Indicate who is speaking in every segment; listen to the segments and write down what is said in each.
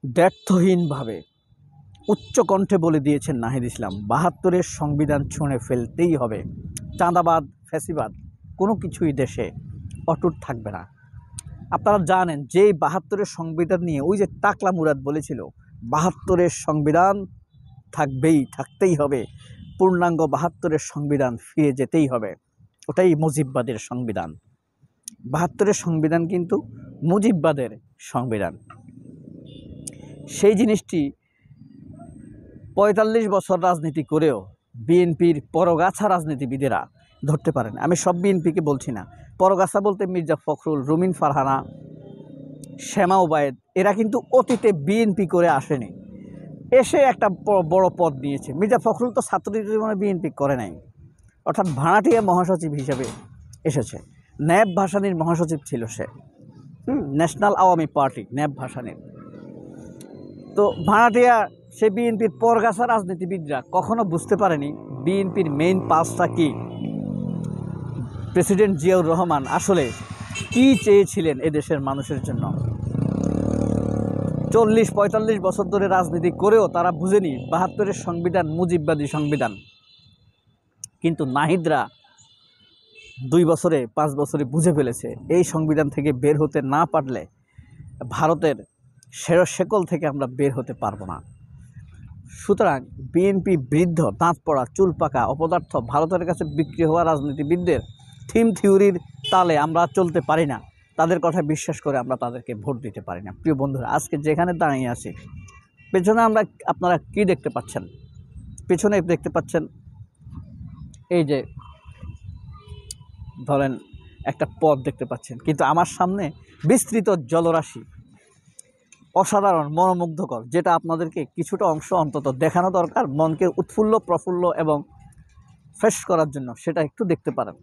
Speaker 1: দ্ব্যর্থহীনভাবে উচ্চ কণ্ঠে বলে দিয়েছেন নাহিদ ইসলাম, ৭২-এর সংবিধান ছুঁড়ে ফেলতেই হবে। চাঁদাবাদ, ফ্যাসিবাদ কোনো কিছুই দেশে অটুট থাকবে না। আপনারা জানেন যে ৭২-এর সংবিধান নিয়ে ওই যে টাকলা মুরাদ বলেছিল ৭২-এর সংবিধান থাকতেই হবে, পূর্ণাঙ্গ ৭২-এর সংবিধান ফিরে যেতেই হবে। ওটাই মুজিববাদের সংবিধান। ৭২-এর সংবিধান কিন্তু মুজিববাদের সংবিধান। সেই জিনিসটি ৪৫ বছর রাজনীতি করেও বিএনপির পরগাছা রাজনীতিবিদেরা ধরতে পারেন। আমি সব বিএনপিকে বলছি না, পরগাছা বলতে মির্জা ফখরুল, রুমিন ফারহানা, শ্যামা ওবায়েদ, এরা কিন্তু অতীতে বিএনপি করে আসেনি, এসে একটা বড় পদ নিয়েছে। মির্জা ফখরুল তো ছাত্র জীবনে বিএনপি করে নাই, অর্থাৎ ভাড়াটিয়া মহাসচিব হিসাবে এসেছে। ন্যাব ভাসানীর মহাসচিব ছিল সে, ন্যাশনাল আওয়ামী পার্টি, ন্যাব ভাসানীর। তো ভাড়াটিয়া সে বিএনপির পরগাছা রাজনীতিবিদরা কখনো বুঝতে পারেনি বিএনপির মেইন পালসটা কি, প্রেসিডেন্ট জিয়াউর রহমান আসলে কি চেয়েছিলেন এদেশের মানুষের জন্য। ৪০-৪৫ বছর ধরে রাজনীতি করেও তারা বুঝেনি ৭২-এর সংবিধান মুজিববাদী সংবিধান। কিন্তু নাহিদরা ২ বছরে ৫ বছরে বুঝে ফেলেছে এই সংবিধান থেকে বের হতে না পারলে ভারতের শেকল থেকে আমরা বের হতে পারবো না। সুতরাং বিএনপি বৃদ্ধ, দাঁত পড়া, চুল পাকা, অপদার্থ, ভারতের কাছে বিক্রি হওয়া রাজনীতিবিদদের থিওরির তালে আমরা চলতে পারি না। তাদের কথা বিশ্বাস করে আমরা তাদেরকে ভোট দিতে পারি না। প্রিয় বন্ধুরা, আজকে যেখানে দাঁড়িয়ে আছি, পেছনে আপনারা কি দেখতে পাচ্ছেন? পেছনে দেখতে পাচ্ছেন এই যে ধরেন একটা পথ দেখতে পাচ্ছেন, কিন্তু আমার সামনে বিস্তৃত জলরাশি, অসাধারণ, মনোমুগ্ধকর, যেটা আপনাদেরকে কিছুটা অংশ অন্তত দেখানো দরকার মনকে উৎফুল্ল, প্রফুল্ল এবং ফ্রেশ করার জন্য। সেটা একটু দেখতে পারেন।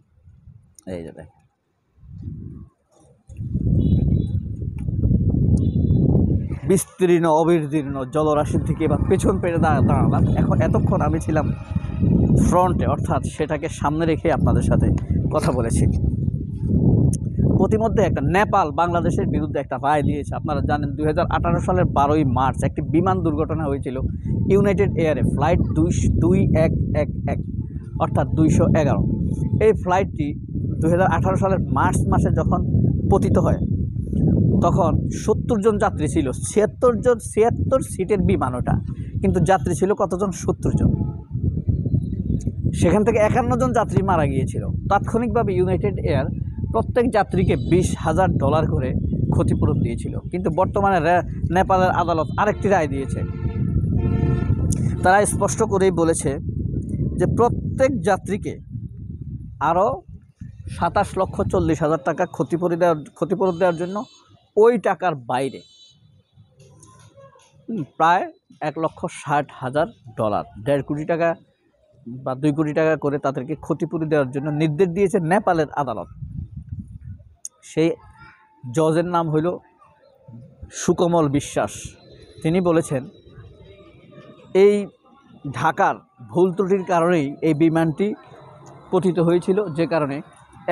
Speaker 1: এই যে দেখেন, বিস্তীর্ণ অবির্দীর্ণ জলরাশির থেকে এবার পেছন পেরে দাঁড়ালাম। এতক্ষণ আমি ছিলাম ফ্রন্টে, অর্থাৎ সেটাকে সামনে রেখে আপনাদের সাথে কথা বলেছি। প্রতিমধ্যে একটা নেপাল বাংলাদেশের বিরুদ্ধে একটা রায় দিয়েছে। আপনারা জানেন 2018 সালের 12ই মার্চ একটি বিমান দুর্ঘটনা হয়েছিল ইউনাইটেড এয়ারে, ফ্লাইট 2111, অর্থাৎ 211। এই ফ্লাইটটি 2018 সালের মার্চ মাসে যখন পতিত হয় তখন 70 জন যাত্রী ছিল। 76 সিটের বিমান ওটা, কিন্তু যাত্রী ছিল কতজন? 70 জন। সেখান থেকে 51 জন যাত্রী মারা গিয়েছিল। তাৎক্ষণিকভাবে ইউনাইটেড এয়ার প্রত্যেক যাত্রীকে $20,000 করে ক্ষতিপূরণ দিয়েছিল। কিন্তু বর্তমানে নেপালের আদালত আরেকটি রায় দিয়েছে। তারা স্পষ্ট করেই বলেছে যে প্রত্যেক যাত্রীকে আরও 27,40,000 টাকা ক্ষতিপূরণ দেওয়ার জন্য ওই টাকার বাইরে প্রায় $1,60,000, 1.5 কোটি টাকা বা 2 কোটি টাকা করে তাদেরকে ক্ষতিপূরণ দেওয়ার জন্য নির্দেশ দিয়েছে নেপালের আদালত। সেই জজের নাম হইল সুকমল বিশ্বাস। তিনি বলেছেন এই ঢাকার ভুল ত্রুটির কারণেই এই বিমানটি পতিত হয়েছিল, যে কারণে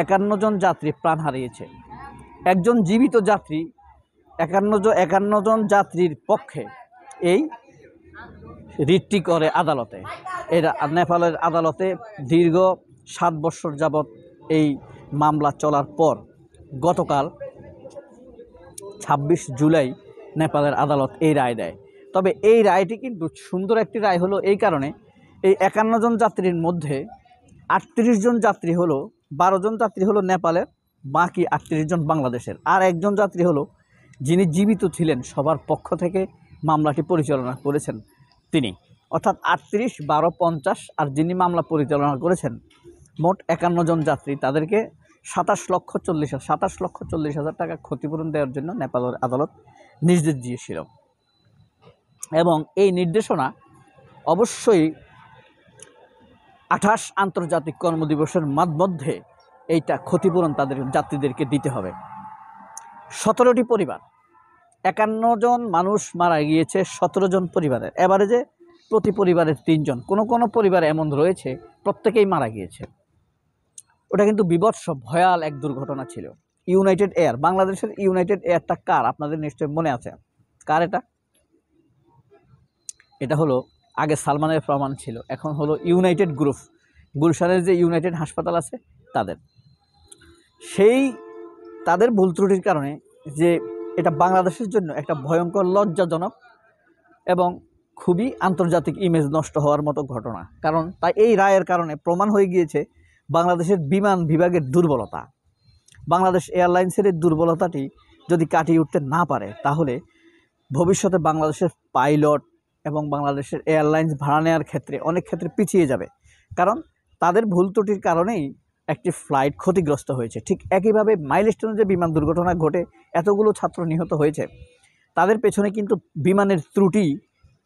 Speaker 1: 51 জন যাত্রী প্রাণ হারিয়েছে। একজন জীবিত যাত্রী 51 জন যাত্রীর পক্ষে এই রিটটি করে আদালতে। এরা নেপালের আদালতে দীর্ঘ 7 বছর যাবৎ এই মামলা চলার পর গতকাল 26 জুলাই নেপালের আদালত এই রায় দেয়। তবে এই রায়টি কিন্তু সুন্দর একটি রায় হলো এই কারণে, এই 51 জন যাত্রীর মধ্যে 38 জন যাত্রী হলো, 12 জন যাত্রী হলো নেপালের, বাকি 38 জন বাংলাদেশের। আর একজন যাত্রী হলো যিনি জীবিত ছিলেন, সবার পক্ষ থেকে মামলাটি পরিচালনা করেছেন তিনি, অর্থাৎ 38, 12, 50, আর যিনি মামলা পরিচালনা করেছেন মোট 51 জন যাত্রী, তাদেরকে 27,40,000 টাকা ক্ষতিপূরণ দেওয়ার জন্য নেপালের আদালত নির্দেশ দিয়েছিল। এবং এই নির্দেশনা অবশ্যই 28 আন্তর্জাতিক কর্মদিবসের মধ্যে এইটা ক্ষতিপূরণ তাদের যাত্রীদেরকে দিতে হবে। 17টি পরিবার, 51 জন মানুষ মারা গিয়েছে 17 জন পরিবারের, এভারেজে প্রতি পরিবারের 3 জন, কোনো পরিবার এমন রয়েছে প্রত্যেকেই মারা গিয়েছে। ওটা কিন্তু বিভৎস ভয়াল এক দুর্ঘটনা ছিল। ইউনাইটেড এয়ার, বাংলাদেশের ইউনাইটেড এয়ারটা কার? আপনাদের নিশ্চয়ই মনে আছে। কার এটা? এটা হলো আগে সালমানের প্রমাণ ছিল, এখন হলো ইউনাইটেড গ্রুপ, গুলশানের যে ইউনাইটেড হাসপাতাল আছে তাদের, সেই তাদের ভুল ত্রুটির কারণে যে এটা বাংলাদেশের জন্য একটা ভয়ঙ্কর লজ্জাজনক এবং খুবই আন্তর্জাতিক ইমেজ নষ্ট হওয়ার মতো ঘটনা। কারণ তাই এই রায়ের কারণে প্রমাণ হয়ে গিয়েছে বাংলাদেশের বিমান বিভাগের দুর্বলতা। বাংলাদেশ এয়ারলাইন্সের এই দুর্বলতাটি যদি কাটিয়ে উঠতে না পারে, তাহলে ভবিষ্যতে বাংলাদেশের পাইলট এবং বাংলাদেশের এয়ারলাইন্স ভাড়া নেওয়ার ক্ষেত্রে অনেক ক্ষেত্রে পিছিয়ে যাবে। কারণ তাদের ভুল ত্রুটির কারণেই একটি ফ্লাইট ক্ষতিগ্রস্ত হয়েছে। ঠিক একইভাবে মাইলস্টোনে যে বিমান দুর্ঘটনা ঘটে এতগুলো ছাত্র নিহত হয়েছে, তাদের পেছনে কিন্তু বিমানের ত্রুটি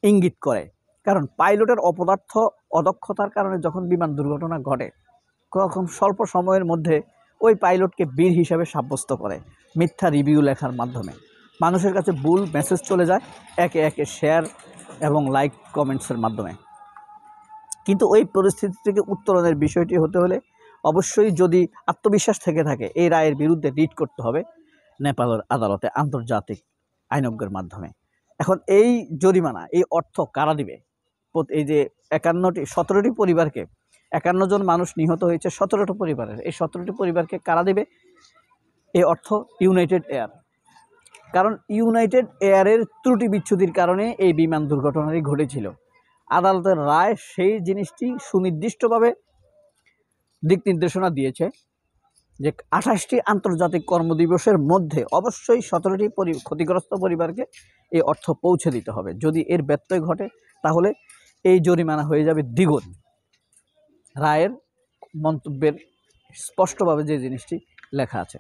Speaker 1: ইঙ্গিত করে। কারণ পাইলটের অপদার্থ অদক্ষতার কারণে যখন বিমান দুর্ঘটনা ঘটে, তখন স্বল্প সময়ের মধ্যে ওই পাইলটকে বীর হিসাবে সাব্যস্ত করে মিথ্যা রিভিউ লেখার মাধ্যমে। মানুষের কাছে ভুল মেসেজ চলে যায় একে একে শেয়ার এবং লাইক কমেন্টসের মাধ্যমে। কিন্তু ওই পরিস্থিতি থেকে উত্তরণের বিষয়টি হতে হলে অবশ্যই যদি আত্মবিশ্বাস থেকে থাকে, এই রায়ের বিরুদ্ধে রিট করতে হবে নেপালের আদালতে আন্তর্জাতিক আইনজ্ঞের মাধ্যমে। এখন এই জরিমানা, এই অর্থ কারা দিবে? এই যে 17টি পরিবারকে, 51 জন মানুষ নিহত হয়েছে 17টি পরিবারের, এই 17টি পরিবারকে কারা দিবে এই অর্থ? United air. কারণ ইউনাইটেড এয়ারের ত্রুটি বিচ্ছুতির কারণে এই বিমান দুর্ঘটনাটি ঘটেছিল। আদালতের রায় সেই জিনিসটি সুনির্দিষ্টভাবে দিক নির্দেশনা দিয়েছে যে 28টি আন্তর্জাতিক কর্মদিবসের মধ্যে অবশ্যই 17টি ক্ষতিগ্রস্ত পরিবারকে এই অর্থ পৌঁছে দিতে হবে। যদি এর ব্যত্যয় ঘটে তাহলে এই জরিমানা হয়ে যাবে দ্বিগুণ। রায়ের মন্তব্যের স্পষ্টভাবে যে জিনিসটি লেখা আছে,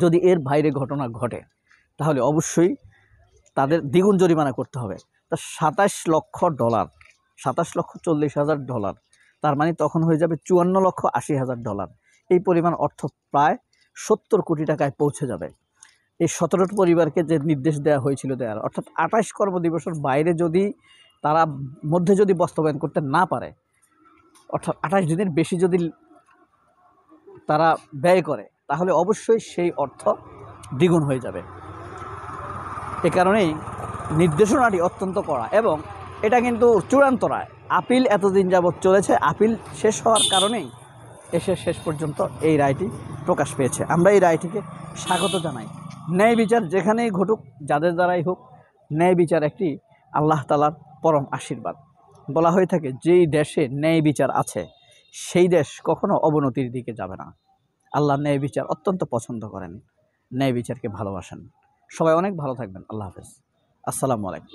Speaker 1: যদি এর বাইরে ঘটনা ঘটে তাহলে অবশ্যই তাদের দ্বিগুণ জরিমানা করতে হবে। তা $27,00,000, $27,40,000, তার মানে তখন হয়ে যাবে $54,80,000। এই পরিমাণ অর্থ প্রায় 70 কোটি টাকায় পৌঁছে যাবে। এই 17টি পরিবারকে যে নির্দেশ দেওয়া হয়েছিল দেওয়ার, অর্থাৎ 28 কর্মদিবসের বাইরে যদি তারা মধ্যে যদি বাস্তবায়ন করতে না পারে, অর্থাৎ 28 দিনের বেশি যদি তারা ব্যয় করে, তাহলে অবশ্যই সেই অর্থ দ্বিগুণ হয়ে যাবে। এ কারণেই নির্দেশনাটি অত্যন্ত কড়া এবং এটা কিন্তু চূড়ান্ত রায়। আপিল এতদিন যাবৎ চলেছে, আপিল শেষ হওয়ার কারণেই এসে শেষ পর্যন্ত এই রায়টি প্রকাশ পেয়েছে। আমরা এই রায়টিকে স্বাগত জানাই। ন্যায় বিচার যেখানেই ঘটুক, যাদের দ্বারাই হোক, ন্যায় বিচার একটি আল্লাহ তাআলার পরম আশীর্বাদ। বলা হয়ে থাকে যেই দেশে ন্যায় বিচার আছে সেই দেশ কখনো অবনতির দিকে যাবে না। আল্লাহ ন্যায় বিচার অত্যন্ত পছন্দ করেন, ন্যায় বিচারকে ভালোবাসেন। সবাই অনেক ভালো থাকবেন। আল্লাহ হাফেজ। আসসালামু আলাইকুম।